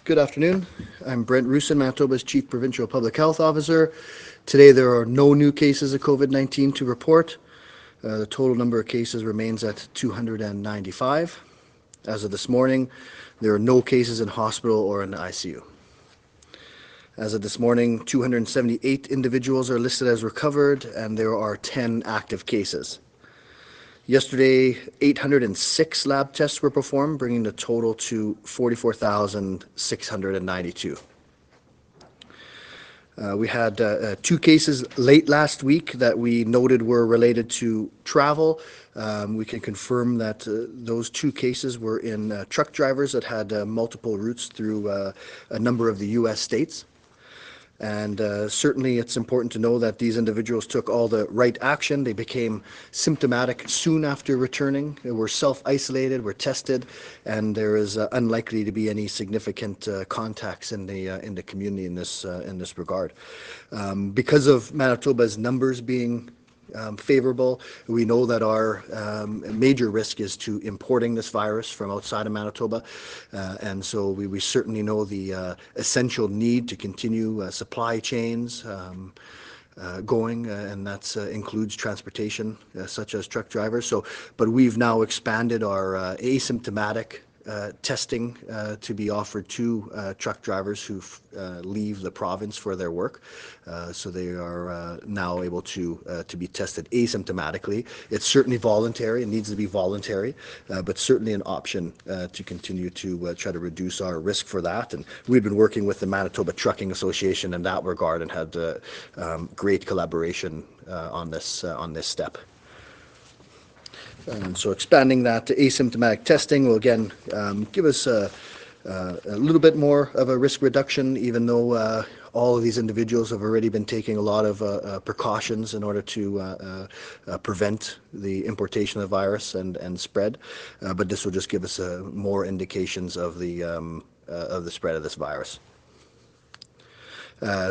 Good afternoon. I'm Brent Rusin, Manitoba's Chief Provincial Public Health Officer. Today there are no new cases of COVID-19 to report. The total number of cases remains at 295. As of this morning, there are no cases in hospital or in the ICU. As of this morning, 278 individuals are listed as recovered, and there are 10 active cases. Yesterday, 806 lab tests were performed, bringing the total to 44,692. We had two cases late last week that we noted were related to travel. We can confirm that those two cases were in truck drivers that had multiple routes through a number of the U.S. states. And certainly it's important to know that these individuals took all the right action. They became symptomatic soon after returning. They were self-isolated, were tested, and there is unlikely to be any significant contacts in the community in this regard. Because of Manitoba's numbers being favorable. We know that our major risk is to importing this virus from outside of Manitoba, and so we certainly know the essential need to continue supply chains going, and that includes transportation, such as truck drivers. So, but we've now expanded our asymptomatic testing to be offered to truck drivers who leave the province for their work. So they are now able to be tested asymptomatically. It's certainly voluntary. It needs to be voluntary, but certainly an option to continue to try to reduce our risk for that. And we've been working with the Manitoba Trucking Association in that regard and had great collaboration on this step. And so expanding that to asymptomatic testing will again give us a little bit more of a risk reduction, even though all of these individuals have already been taking a lot of precautions in order to prevent the importation of the virus and spread. But this will just give us more indications of the spread of this virus.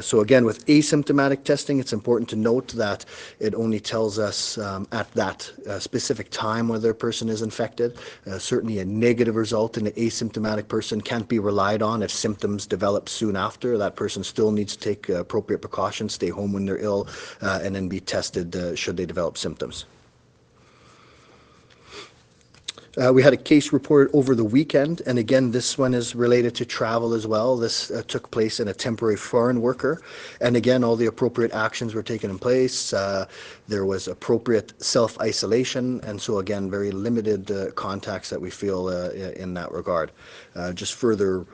So again, with asymptomatic testing, it's important to note that it only tells us at that specific time whether a person is infected. Certainly a negative result in an asymptomatic person can't be relied on if symptoms develop soon after. That person still needs to take appropriate precautions, stay home when they're ill, and then be tested should they develop symptoms. We had a case reported over the weekend, and again, this one is related to travel as well. This took place in a temporary foreign worker, and again, all the appropriate actions were taken in place. There was appropriate self-isolation, and so again, very limited contacts that we feel in that regard. Just further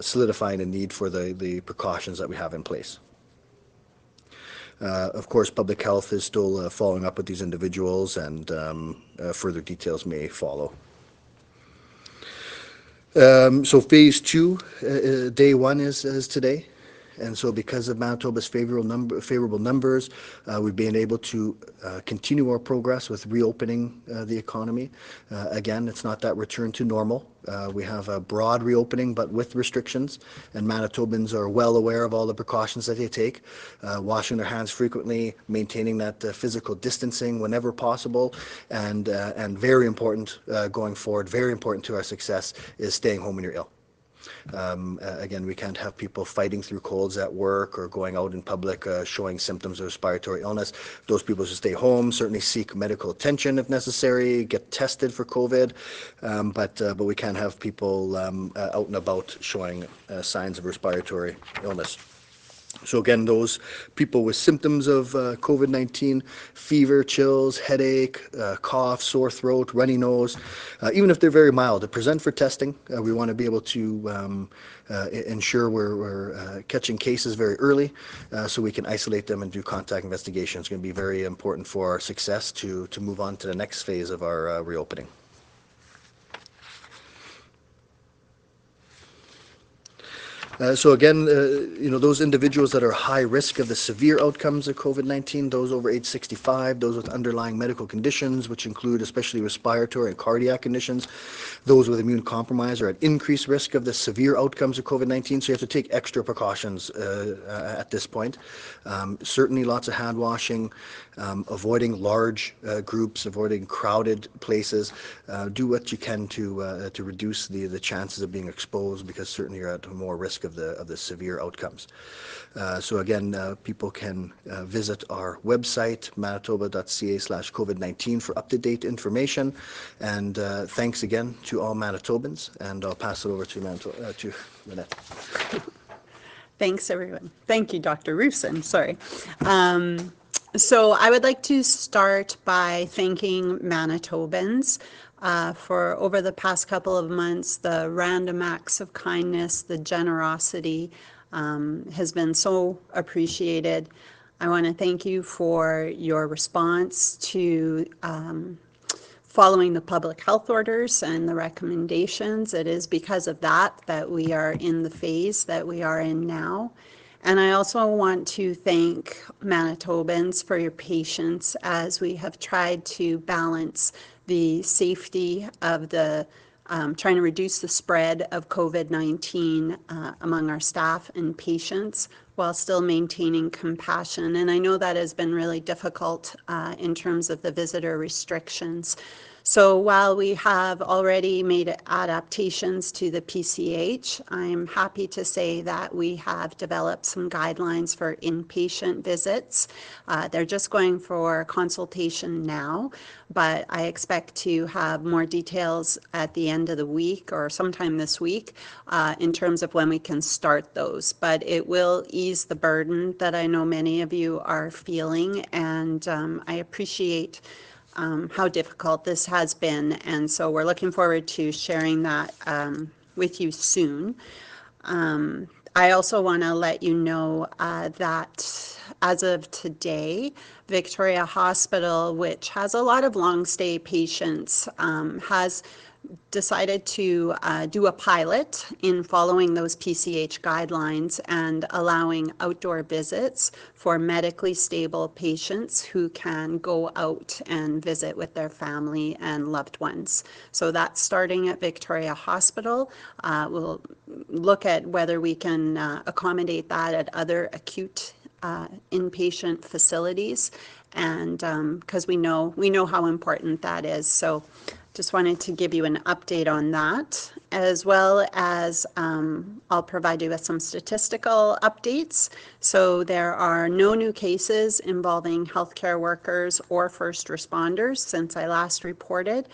solidifying the need for the precautions that we have in place. Of course, public health is still following up with these individuals, and further details may follow. So phase two, day one is today. And so because of Manitoba's favorable numbers, we've been able to continue our progress with reopening the economy. Again, it's not that return to normal. We have a broad reopening, but with restrictions, and Manitobans are well aware of all the precautions that they take, washing their hands frequently, maintaining that physical distancing whenever possible, and very important going forward, very important to our success, is staying home when you're ill. Again, we can't have people fighting through colds at work or going out in public showing symptoms of respiratory illness. Those people should stay home, certainly seek medical attention if necessary, get tested for COVID, but we can't have people out and about showing signs of respiratory illness. So again, those people with symptoms of COVID-19, fever, chills, headache, cough, sore throat, runny nose, even if they're very mild, to present for testing. We want to be able to ensure we're catching cases very early so we can isolate them and do contact investigation. It's going to be very important for our success to move on to the next phase of our reopening. So again, those individuals that are high risk of the severe outcomes of COVID-19, those over age 65, those with underlying medical conditions, which include especially respiratory and cardiac conditions, those with immune compromise are at increased risk of the severe outcomes of COVID-19. So you have to take extra precautions at this point. Certainly lots of hand washing, avoiding large groups, avoiding crowded places. Do what you can to reduce the chances of being exposed, because certainly you're at more risk of the severe outcomes. So again, people can visit our website, manitoba.ca/COVID-19 for up-to-date information. And thanks again to all Manitobans, and I'll pass it over to Lynette. Thanks, everyone. Thank you, Dr. Roofson. Sorry. So I would like to start by thanking Manitobans for over the past couple of months. The random acts of kindness, the generosity has been so appreciated. I want to thank you for your response to following the public health orders and the recommendations. It is because of that that we are in the phase that we are in now. And I also want to thank Manitobans for your patience as we have tried to balance the safety of the trying to reduce the spread of COVID-19 among our staff and patients while still maintaining compassion. And I know that has been really difficult in terms of the visitor restrictions. So while we have already made adaptations to the PCH, I'm happy to say that we have developed some guidelines for inpatient visits. They're just going for consultation now, but I expect to have more details at the end of the week or sometime this week in terms of when we can start those. But it will ease the burden that I know many of you are feeling, and I appreciate how difficult this has been, and so we're looking forward to sharing that with you soon. I also want to let you know that as of today, Victoria Hospital, which has a lot of long-stay patients, has decided to do a pilot in following those PCH guidelines and allowing outdoor visits for medically stable patients who can go out and visit with their family and loved ones. So that's starting at Victoria Hospital. We'll look at whether we can accommodate that at other acute inpatient facilities, and because we know how important that is. So just wanted to give you an update on that, as well as I'll provide you with some statistical updates. So there are no new cases involving healthcare workers or first responders since I last reported.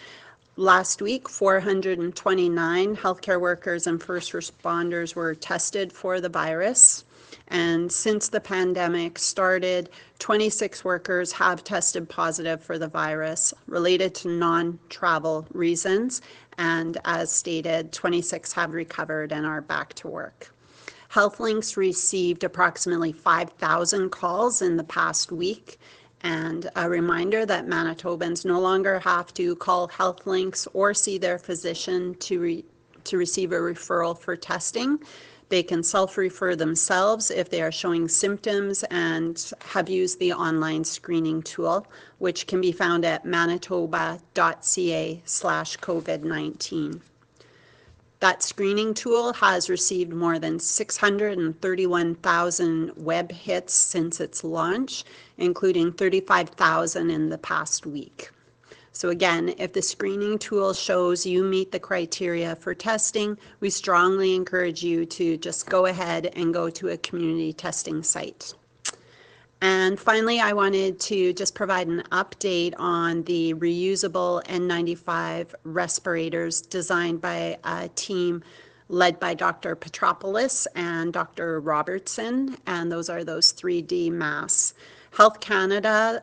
Last week, 429 healthcare workers and first responders were tested for the virus. And since the pandemic started, 26 workers have tested positive for the virus related to non-travel reasons. And as stated, 26 have recovered and are back to work. HealthLinks received approximately 5,000 calls in the past week. And a reminder that Manitobans no longer have to call HealthLinks or see their physician to receive a referral for testing. They can self-refer themselves if they are showing symptoms and have used the online screening tool, which can be found at manitoba.ca/COVID-19. That screening tool has received more than 631,000 web hits since its launch, including 35,000 in the past week. So again, if the screening tool shows you meet the criteria for testing, we strongly encourage you to just go ahead and go to a community testing site. And finally, I wanted to just provide an update on the reusable N95 respirators designed by a team led by Dr. Petropoulos and Dr. Robertson, and those are those 3D masks. Health Canada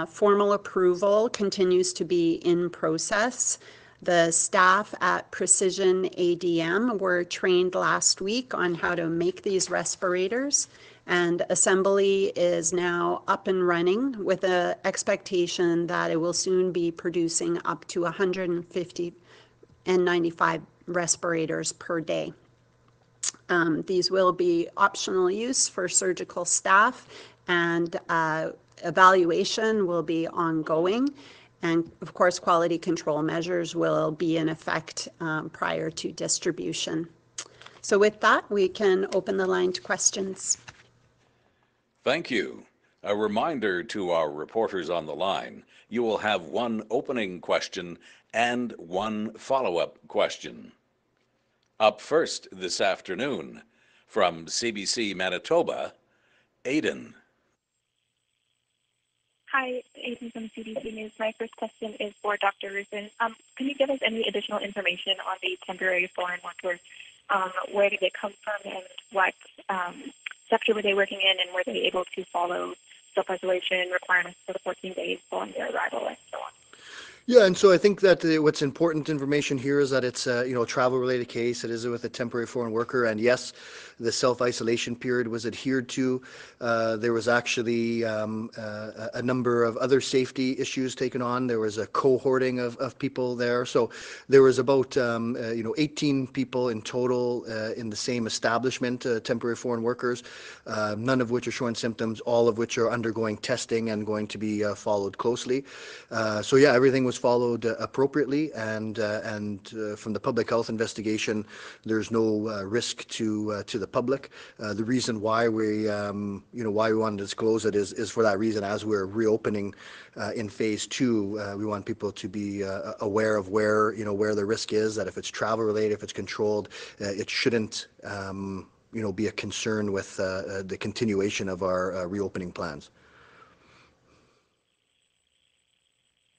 formal approval continues to be in process. The staff at Precision ADM were trained last week on how to make these respirators, and assembly is now up and running with an expectation that it will soon be producing up to 150 N95 respirators per day. These will be optional use for surgical staff, and evaluation will be ongoing. And of course, quality control measures will be in effect prior to distribution. So with that, we can open the line to questions. Thank you. A reminder to our reporters on the line, you will have one opening question and one follow-up question. Up first this afternoon, from CBC Manitoba, Aiden. Hi, Aiden from CBC News. My first question is for Dr. Rusin. Can you give us any additional information on the temporary foreign workers? Where did they come from and what sector were they working in, and were they able to follow self-isolation requirements for the 14 days following their arrival and so on? Yeah, and so I think that what's important information here is that it's a travel-related case. It is with a temporary foreign worker, and yes, the self-isolation period was adhered to. There was actually a number of other safety issues taken on. There was a cohorting of people there, so there was about 18 people in total in the same establishment, temporary foreign workers, none of which are showing symptoms, all of which are undergoing testing and going to be followed closely. So yeah, everything was followed appropriately, and from the public health investigation, there's no risk to the public. The reason why we want to disclose it is for that reason. As we're reopening in phase 2, we want people to be aware of where the risk is. That if it's travel related, if it's controlled, it shouldn't be a concern with the continuation of our reopening plans.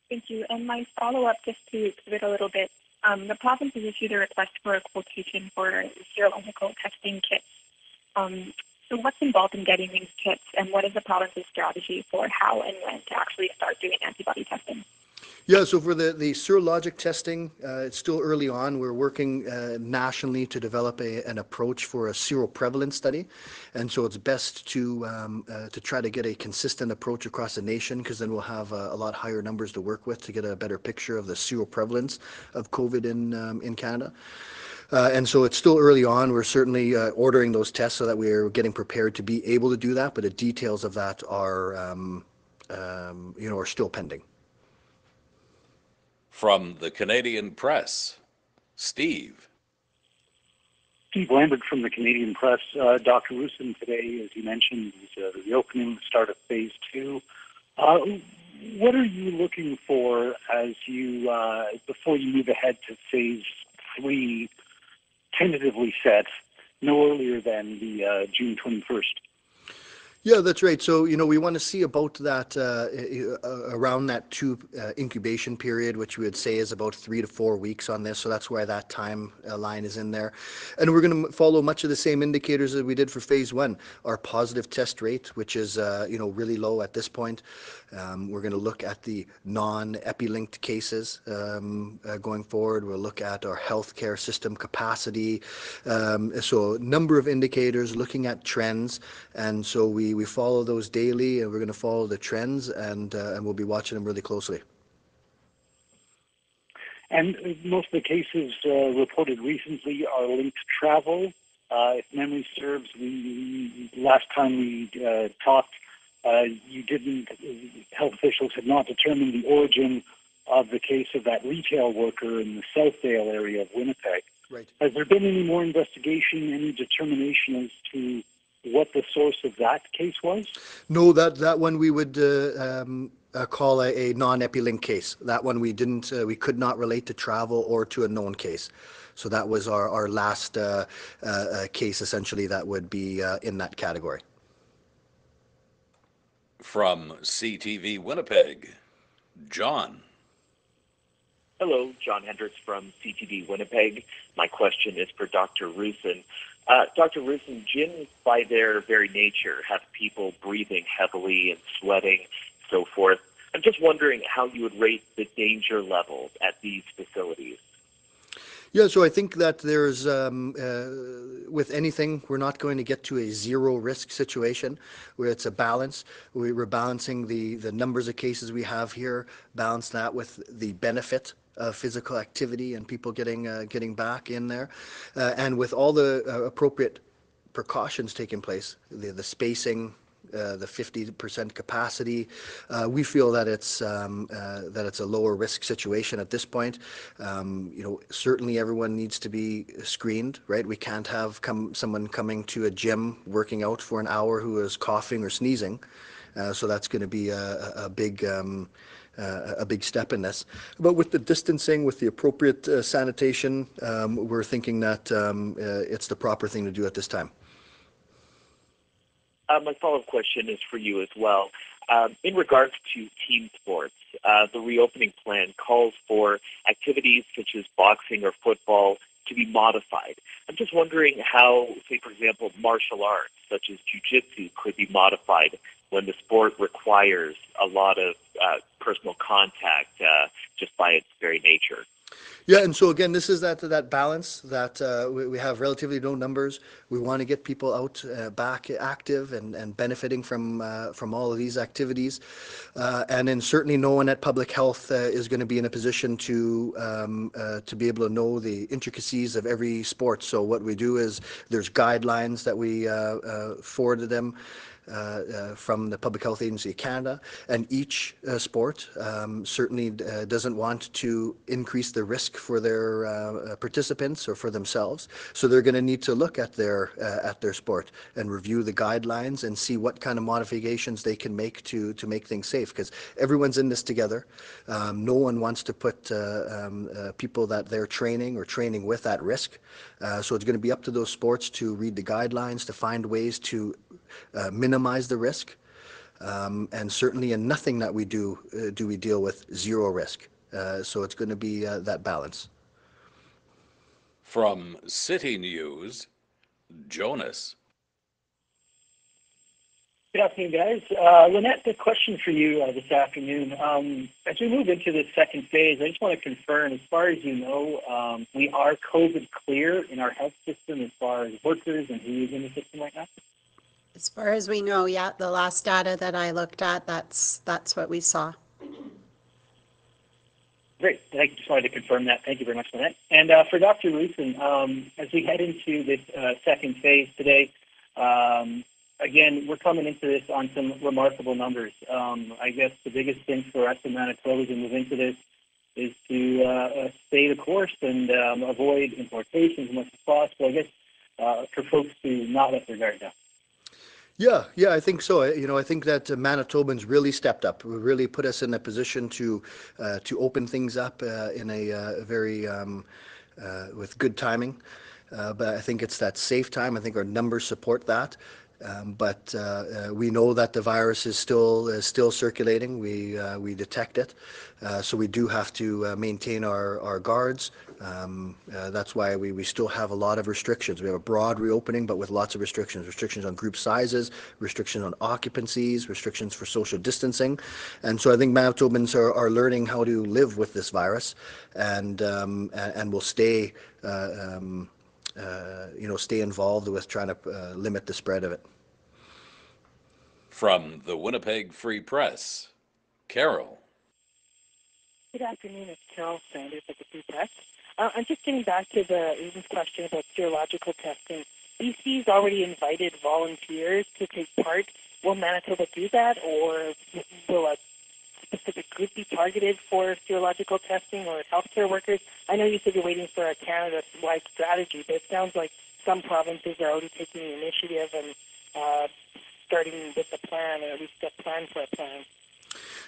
Thank you. And my follow-up, just to pivot a little bit, the province has issued a request for a quotation for serological testing kits. So what's involved in getting these kits, and what is the province's strategy for how and when to actually start doing antibody testing? Yeah, so for the serologic testing, it's still early on. We're working nationally to develop an approach for a seroprevalence study, and so it's best to try to get a consistent approach across the nation, because then we'll have a lot higher numbers to work with to get a better picture of the seroprevalence of COVID in Canada. And so it's still early on. We're certainly ordering those tests so that we're getting prepared to be able to do that, but the details of that are still pending. From the Canadian Press, Steve. Steve Lambert from the Canadian Press. Dr. Rusin today, as you mentioned, is reopening, the start of phase 2. What are you looking for as you before you move ahead to phase 3, tentatively set no earlier than the June 21st? Yeah, that's right. So, we want to see about that around that 2 incubation period, which we would say is about 3 to 4 weeks on this. So that's why that time line is in there. And we're going to follow much of the same indicators that we did for phase 1. Our positive test rate, which is, really low at this point. We're going to look at the non-epi-linked cases going forward. We'll look at our healthcare system capacity. So a number of indicators, looking at trends. And so we follow those daily, and we're going to follow the trends, and we'll be watching them really closely. And most of the cases reported recently are linked to travel. If memory serves, last time we talked, health officials had not determined the origin of the case of that retail worker in the Southdale area of Winnipeg. Right. Has there been any more investigation, any determination as to what the source of that case was? No, that one we would call a non-epi-link case. That one we could not relate to travel or to a known case. So that was our last case, essentially, that would be in that category. From CTV Winnipeg, John. Hello, John Hendricks from CTV Winnipeg. My question is for Dr. Rusin. Dr. Rusin, gyms, by their very nature, have people breathing heavily and sweating, so forth. I'm just wondering how you would rate the danger levels at these facilities. Yeah, so I think that there's, with anything, we're not going to get to a zero risk situation where it's a balance. We're balancing the numbers of cases we have here, balance that with the benefit of physical activity and people getting back in there, and with all the appropriate precautions taking place, the spacing, the 50% capacity, we feel that it's a lower risk situation at this point. Certainly everyone needs to be screened, right? We can't have someone coming to a gym working out for an hour who is coughing or sneezing. So that's going to be a big step in this. But with the distancing, with the appropriate sanitation, we're thinking that it's the proper thing to do at this time. My follow-up question is for you as well. In regards to team sports, the reopening plan calls for activities such as boxing or football to be modified. I'm just wondering how, say, for example, martial arts such as jiu-jitsu could be modified when the sport requires a lot of personal contact just by its very nature. Yeah, and so again, this is that balance that we have relatively low numbers. We want to get people out back active and benefiting from all of these activities, and then certainly no one at public health is going to be in a position to be able to know the intricacies of every sport. So what we do is there's guidelines that we forward to them. From the Public Health Agency of Canada, and each sport certainly doesn't want to increase the risk for their participants or for themselves. So they're going to need to look at their sport and review the guidelines and see what kind of modifications they can make to make things safe. Because everyone's in this together. No one wants to put people that they're training or training with at risk. So it's going to be up to those sports to read the guidelines, to find ways to minimize the risk, and certainly in nothing that we do we deal with zero risk. So it's going to be that balance. From City News, Jonas. Good afternoon, guys. Lynette, the question for you this afternoon. As we move into the second phase, I just want to confirm, as far as you know, we are COVID clear in our health system as far as workers and who is in the system right now? As far as we know, yeah, the last data that I looked at, that's what we saw. Great. I just wanted to confirm that. Thank you very much for that. And for Dr. Roussin, as we head into this second phase today, again, we're coming into this on some remarkable numbers. I guess the biggest thing for us in Manitoba as we move into this is to stay the course and avoid importations as much as possible. I guess for folks to not let their guard down. Yeah, I think so. I think that Manitobans really stepped up, really put us in a position to open things up in a very with good timing. But I think it's that safe time. I think our numbers support that. But we know that the virus is still circulating. We detect it, so we do have to maintain our guards. That's why we still have a lot of restrictions. We have a broad reopening, but with lots of restrictions on group sizes, restrictions on occupancies, restrictions for social distancing. And so I think Manitobans are learning how to live with this virus, and will stay stay involved with trying to limit the spread of it. From the Winnipeg Free Press, Carol. Good afternoon. It's Carol Sanders at the Free Press. I'm just getting back to Ruben's question about serological testing. BC's already invited volunteers to take part. Will Manitoba do that, or will a specific group be targeted for serological testing, or healthcare workers? I know you said you're waiting for a Canada-wide strategy, but it sounds like some provinces are already taking the initiative and starting with the plan, or at least a plan for a plan.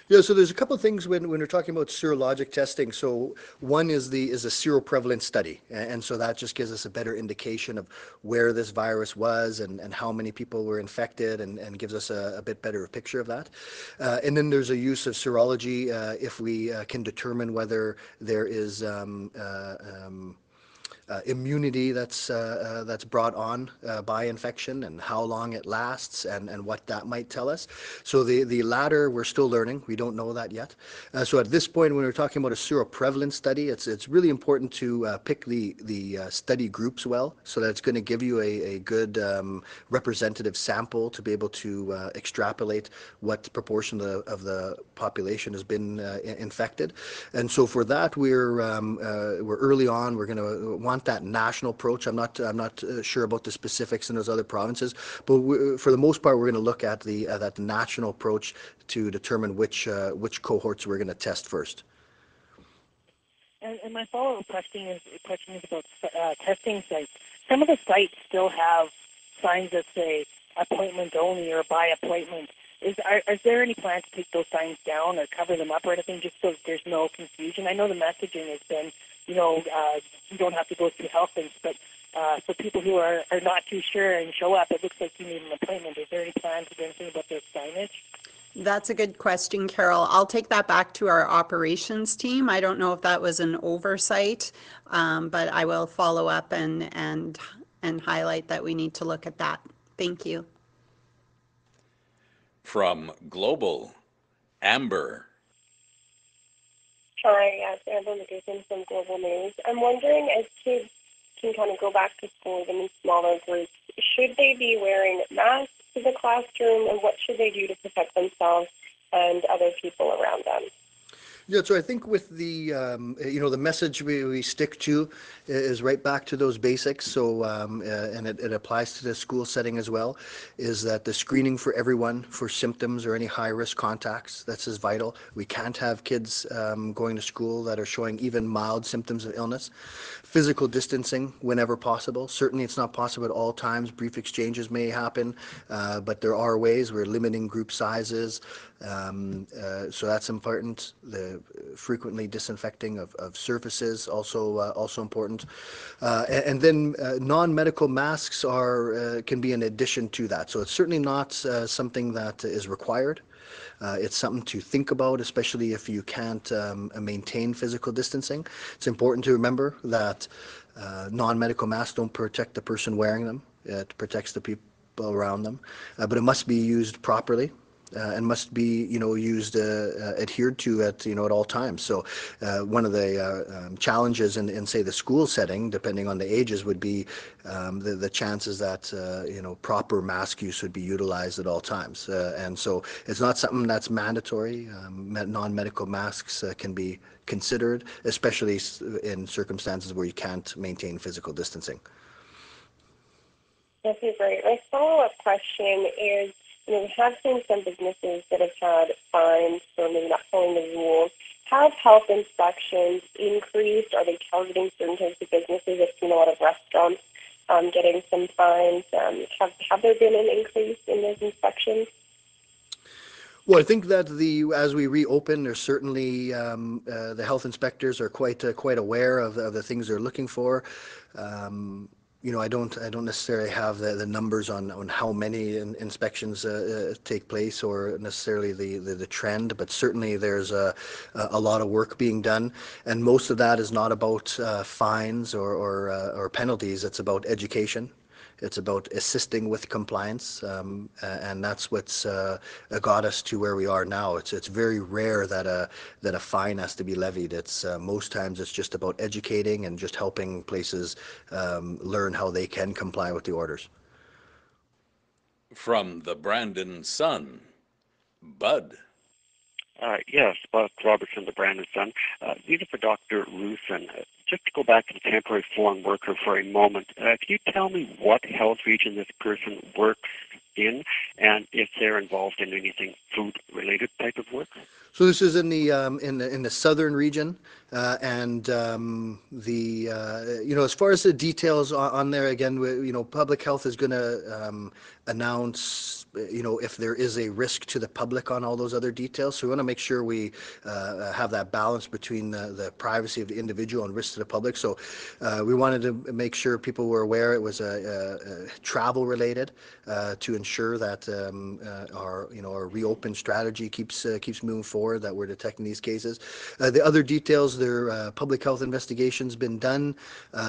Yeah, so there's a couple of things when we're talking about serologic testing. So one is a seroprevalence study, and so that just gives us a better indication of where this virus was and how many people were infected, and gives us a bit better picture of that. And then there's a use of serology if we can determine whether there is immunity that's brought on by infection and how long it lasts and what that might tell us. So the latter, we're still learning. We don't know that yet. So at this point, when we're talking about a seroprevalence study, it's really important to pick the study groups well, so that it's going to give you a good representative sample to be able to extrapolate what proportion of the population has been infected. And so for that, we're early on. We're going to want that national approach. I'm not sure about the specifics in those other provinces, but for the most part, we're going to look at that national approach to determine which cohorts we're going to test first. And my follow-up question is about testing sites. Some of the sites still have signs that say appointment only or by appointment. Is there any plan to take those signs down or cover them up or anything, just so there's no confusion? I know the messaging has been, you don't have to go through health things, but for people who are not too sure and show up, it looks like you need an appointment. Is there any plan to do anything about their signage? That's a good question, Carol. I'll take that back to our operations team. I don't know if that was an oversight, but I will follow up and highlight that we need to look at that. Thank you. From Global, Amber. Hi, yes, Amber McGuffin from Global News. I'm wondering, as kids can kind of go back to school even in smaller groups, should they be wearing masks to the classroom, and what should they do to protect themselves and other people around them? Yeah, so I think with the the message we stick to is right back to those basics. So and it applies to the school setting as well. Is that the screening for everyone for symptoms or any high risk contacts? That's as vital. We can't have kids going to school that are showing even mild symptoms of illness. Physical distancing whenever possible. Certainly, it's not possible at all times. Brief exchanges may happen, but there are ways. We're limiting group sizes. So that's important. The frequently disinfecting of surfaces also important. And then non-medical masks can be an addition to that. So it's certainly not something that is required. It's something to think about, especially if you can't maintain physical distancing. It's important to remember that non-medical masks don't protect the person wearing them. It protects the people around them, but it must be used properly. And must be, used, adhered to at all times. So one of the challenges in, say, the school setting, depending on the ages, would be the chances that, proper mask use would be utilized at all times. And so it's not something that's mandatory. Non-medical masks can be considered, especially in circumstances where you can't maintain physical distancing. Okay, great. My follow-up question is, we have seen some businesses that have had fines for maybe not following the rules. Have health inspections increased? Are they targeting certain types of businesses? I've seen a lot of restaurants getting some fines. Have there been an increase in those inspections? Well, I think that as we reopen, there's certainly the health inspectors are quite aware of the things they're looking for. I don't necessarily have the numbers on how many inspections take place or necessarily the trend, but certainly there's a lot of work being done, and most of that is not about fines or penalties. It's about education. It's about assisting with compliance, and that's what's got us to where we are now. It's very rare that a fine has to be levied. It's most times it's just about educating and just helping places learn how they can comply with the orders. From the Brandon Sun, Bud. Yes, Buck Robertson, the Brandon Sun. These are for Dr. Roussin. Just to go back to the temporary foreign worker for a moment, can you tell me what health region this person works in, and if they're involved in anything food-related type of work? So this is in the southern region, and as far as the details on there, again, public health is going to announce if there is a risk to the public on all those other details. So we want to make sure we have that balance between the privacy of the individual and risk to the public. So we wanted to make sure people were aware it was travel related to ensure that our reopen strategy keeps moving forward. forward that we're detecting these cases. The other details, their public health investigation's been done.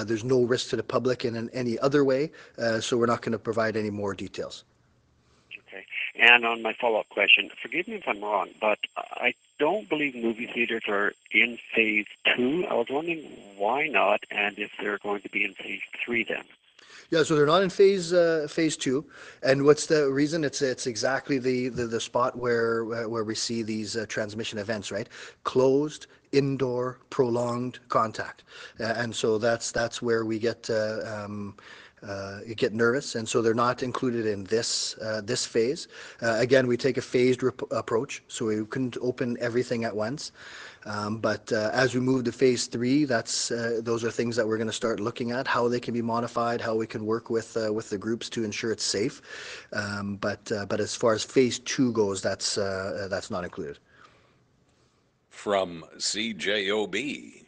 There's no risk to the public in any other way, so we're not going to provide any more details. Okay. And on my follow-up question, forgive me if I'm wrong, but I don't believe movie theaters are in phase 2. I was wondering why not, and if they're going to be in phase 3 then. Yeah, so they're not in phase 2, and what's the reason? It's exactly the spot where we see these transmission events, right? Closed, indoor, prolonged contact, and so that's where we get you get nervous, and so they're not included in this phase. Again, we take a phased approach, so we couldn't open everything at once. But as we move to phase 3, those are things that we're going to start looking at, how they can be modified, how we can work with the groups to ensure it's safe. But as far as phase 2 goes, that's not included. From CJOB,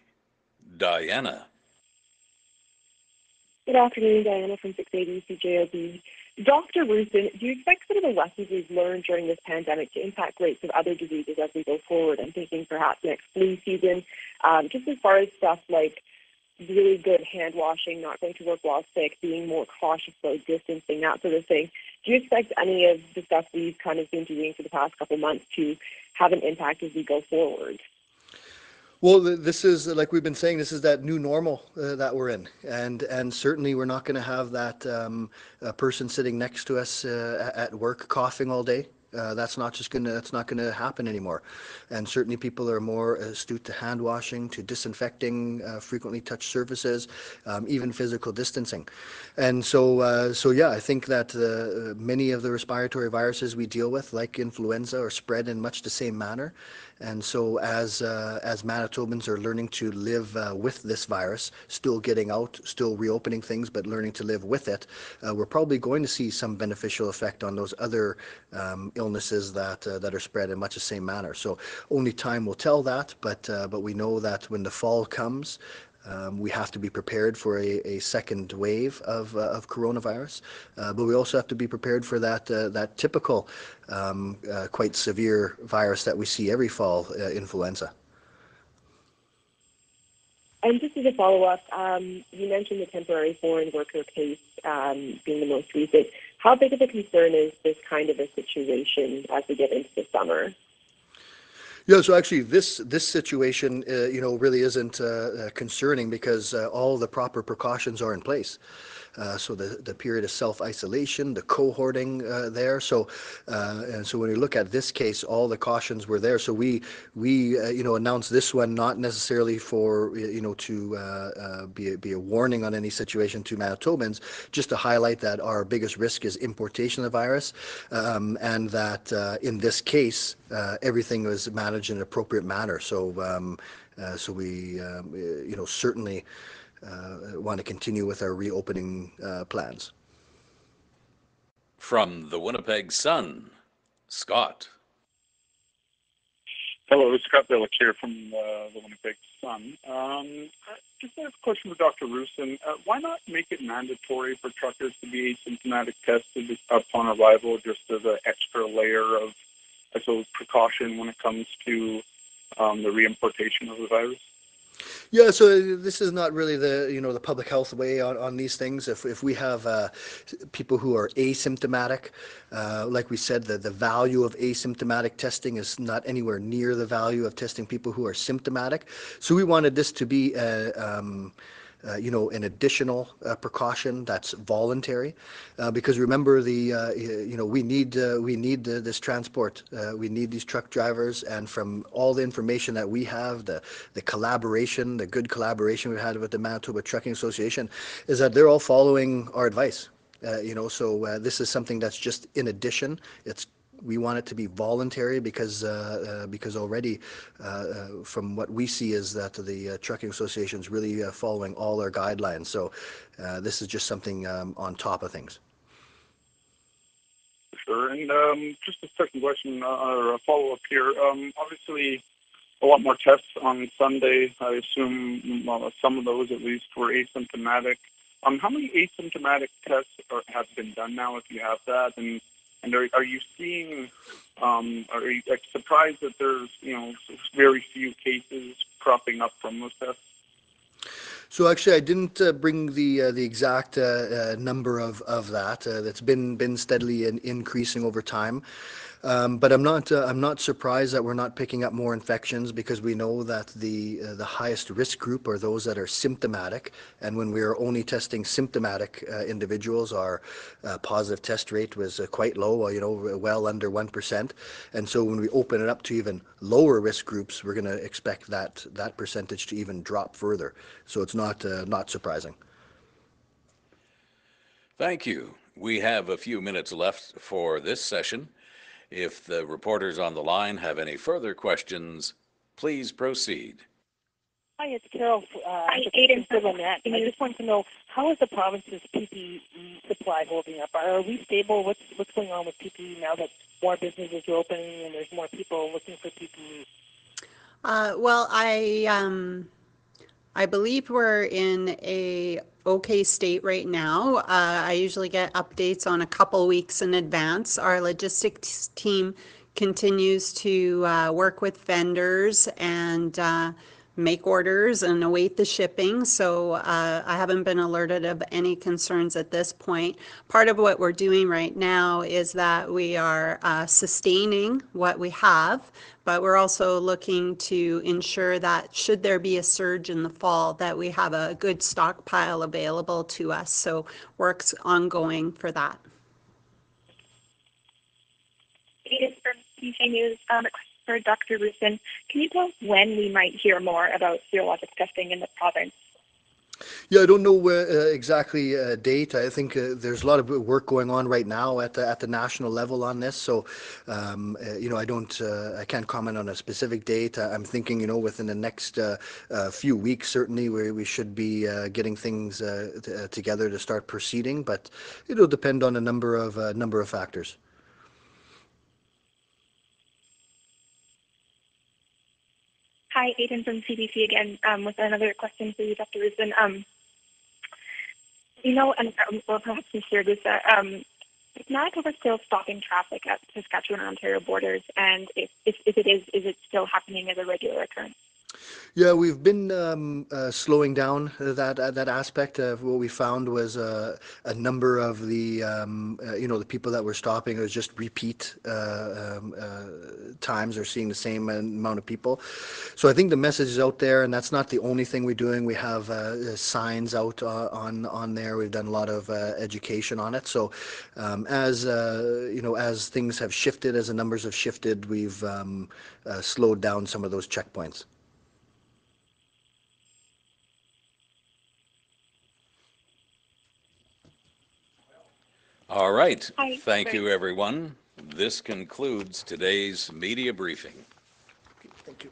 Diana. Good afternoon, Diana from 680 CJOB. Dr. Roussin, do you expect some of the lessons we've learned during this pandemic to impact rates of other diseases as we go forward? I'm thinking perhaps next flu season, just as far as stuff like really good hand washing, not going to work while sick, being more cautious about distancing, that sort of thing. Do you expect any of the stuff we've kind of been doing for the past couple of months to have an impact as we go forward? Well, this is, like we've been saying, this is that new normal that we're in, and certainly we're not going to have that person sitting next to us at work coughing all day. That's not going to happen anymore. And certainly people are more astute to hand washing, to disinfecting frequently touched surfaces, even physical distancing. And so yeah, I think that many of the respiratory viruses we deal with, like influenza, are spread in much the same manner. And so as Manitobans are learning to live with this virus, still getting out, still reopening things, but learning to live with it, we're probably going to see some beneficial effect on those other illnesses that are spread in much the same manner. So only time will tell that, but we know that when the fall comes, we have to be prepared for a second wave of coronavirus, but we also have to be prepared for that typical quite severe virus that we see every fall, influenza. And just as a follow-up, you mentioned the temporary foreign worker case being the most recent. How big of a concern is this kind of a situation as we get into the summer? Yeah, so actually this situation, really isn't concerning because all the proper precautions are in place. So the period of self-isolation, the cohorting there. So and so when we look at this case, all the cautions were there. So we announced this one not necessarily for to be a warning on any situation to Manitobans, just to highlight that our biggest risk is importation of the virus, and that in this case everything was managed in an appropriate manner. So we certainly want to continue with our reopening plans. From the Winnipeg Sun, Scott. Hello, Scott Billick here from the Winnipeg Sun. Just a question for Dr. Roussin. Why not make it mandatory for truckers to be asymptomatic tested upon arrival, just as an extra layer of, I suppose, precaution when it comes to the reimportation of the virus? Yeah, so this is not really the public health way on these things. If we have people who are asymptomatic, like we said, the value of asymptomatic testing is not anywhere near the value of testing people who are symptomatic. So we wanted this to be an additional precaution that's voluntary, because remember we need this transport, we need these truck drivers, and from all the information that we have, the collaboration, the good collaboration we've had with the Manitoba Trucking Association, is that they're all following our advice. So this is something that's just in addition. We want it to be voluntary because already from what we see is that the Trucking Association is really following all our guidelines. So this is just something on top of things. Sure. And just a second question or a follow-up here. Obviously, a lot more tests on Sunday. I assume some of those at least were asymptomatic. How many asymptomatic tests have been done now, if you have that? And And are you seeing, are you surprised that there's, very few cases cropping up from those tests? So actually, I didn't bring the exact number of that. That's been steadily increasing over time. But I'm not surprised that we're not picking up more infections, because we know that the highest risk group are those that are symptomatic, and when we are only testing symptomatic individuals, our positive test rate was quite low, well under 1%. And so when we open it up to even lower risk groups, we're going to expect that percentage to even drop further. So it's not surprising. Thank you. We have a few minutes left for this session. If the reporters on the line have any further questions, please proceed. Hi, it's Carol. Hi, Aiden. For Lynette. I just want to know, how is the province's PPE supply holding up? Are we stable? What's going on with PPE now that more businesses are opening and there's more people looking for PPE? Well, I believe we're in a okay state right now. I usually get updates on a couple weeks in advance. Our logistics team continues to work with vendors and make orders and await the shipping. So I haven't been alerted of any concerns at this point. Part of what we're doing right now is that we are sustaining what we have, but we're also looking to ensure that should there be a surge in the fall, that we have a good stockpile available to us. So work's ongoing for that. It is from CC News. For Dr. Roussin, can you tell us when we might hear more about serologic testing in the province? Yeah, I don't know exactly date. I think there's a lot of work going on right now at the national level on this. So, I can't comment on a specific date. I'm thinking, within the next few weeks, certainly we should be getting things together to start proceeding. But it'll depend on a number of factors. Hi, Aiden from CBC again, with another question for you, Dr. Roussin. Or perhaps you shared this, is Manitoba still stopping traffic at Saskatchewan and Ontario borders? And if it is it still happening as a regular occurrence? Yeah, we've been slowing down that aspect. What we found was a number of the people that were stopping, it was just repeat times, or seeing the same amount of people. So I think the message is out there, and that's not the only thing we're doing. We have signs out on there. We've done a lot of education on it. So as things have shifted, as the numbers have shifted, we've slowed down some of those checkpoints. All right. Hi. Thank you, everyone. This concludes today's media briefing. Thank you.